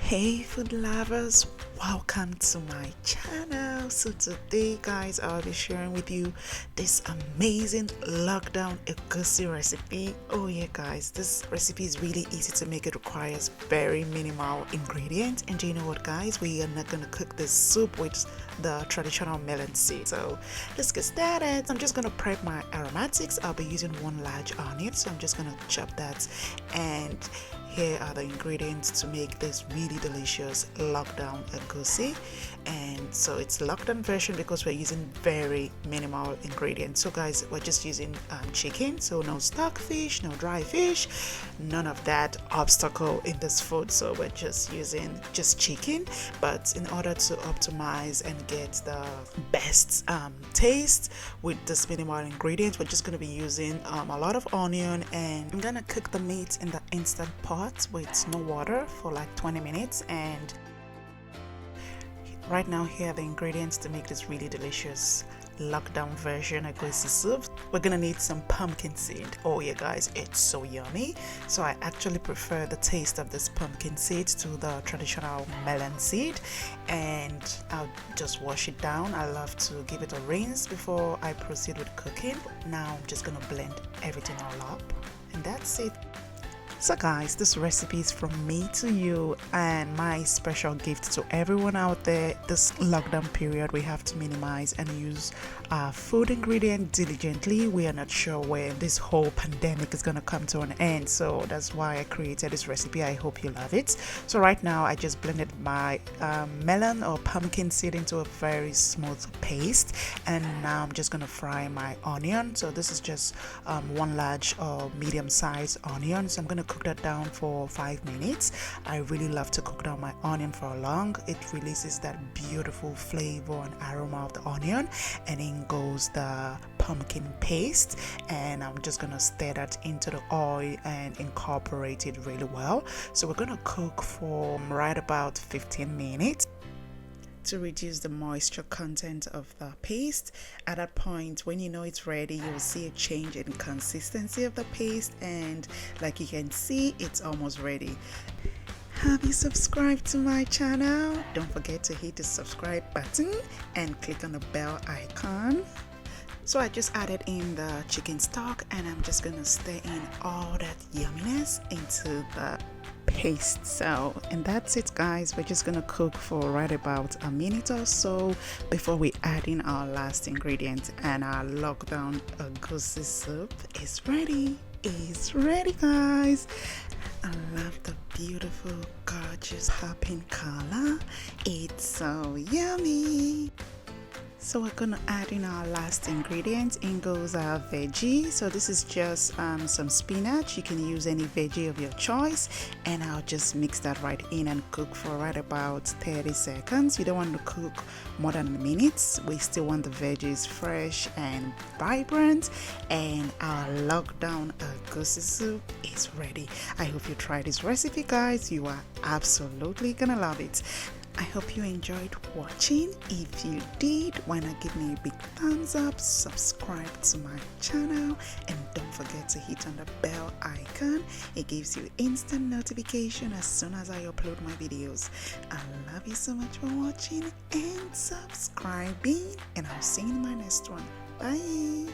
Hey food lovers, welcome to my channel. So today guys, I'll be sharing with you this amazing lockdown egusi recipe. Oh yeah guys, this recipe is really easy to make. It requires very minimal ingredients, and do you know what guys, we are not gonna cook this soup with the traditional melon seed. So let's get started. I'm just gonna prep my aromatics. I'll be using one large onion, so I'm just gonna chop that, and here are the ingredients to make this really delicious lockdown egusi. And so it's lockdown version because we're using very minimal ingredients. So guys, we're just using chicken, so no stockfish, no dry fish, none of that obstacle in this food. So we're just using just chicken, but in order to optimize and get the best taste with this minimal ingredients, we're just going to be using a lot of onion, and I'm gonna cook the meat in the instant pot with no water for like 20 minutes. And right now, here are the ingredients to make this really delicious lockdown version egusi soup. We're gonna need some pumpkin seed. Oh yeah guys, it's so yummy. So I actually prefer the taste of this pumpkin seed to the traditional melon seed, and I'll just wash it down. I love to give it a rinse before I proceed with cooking. Now I'm just gonna blend everything all up, and that's it. So guys, this recipe is from me to you, and my special gift to everyone out there. This lockdown period, we have to minimize and use our food ingredient diligently. We are not sure when this whole pandemic is gonna come to an end, so that's why I created this recipe. I hope you love it. So right now I just blended my melon or pumpkin seed into a very smooth paste, and now I'm just gonna fry my onion. So this is just one large or medium sized onion. So I'm gonna cook that down for 5 minutes. I really love to cook down my onion for long. It releases that beautiful flavor and aroma of the onion, and in goes the pumpkin paste, and I'm just gonna stir that into the oil and incorporate it really well. So we're gonna cook for right about 15 minutes to reduce the moisture content of the paste. At that point, when you know it's ready, you'll see a change in consistency of the paste, and like you can see, it's almost ready. Have you subscribed to my channel? Don't forget to hit the subscribe button and click on the bell icon. So I just added in the chicken stock, and I'm just gonna stir in all that yumminess into the paste. So, and that's it guys, we're just gonna cook for right about a minute or so before we add in our last ingredient, and our lockdown egusi soup is ready. It's ready guys. I love the beautiful gorgeous hopping color. It's so yummy. So we're gonna add in our last ingredient. In goes our veggie. So this is just some spinach. You can use any veggie of your choice, and I'll just mix that right in and cook for right about 30 seconds. You don't want to cook more than a minute. We still want the veggies fresh and vibrant, and our lockdown egusi soup is ready. I hope you try this recipe guys. You are absolutely gonna love it. I hope you enjoyed watching. If you did, why not give me a big thumbs up, subscribe to my channel, and don't forget to hit on the bell icon. It gives you instant notification as soon as I upload my videos. I love you so much for watching and subscribing, and I'll see you in my next one. Bye.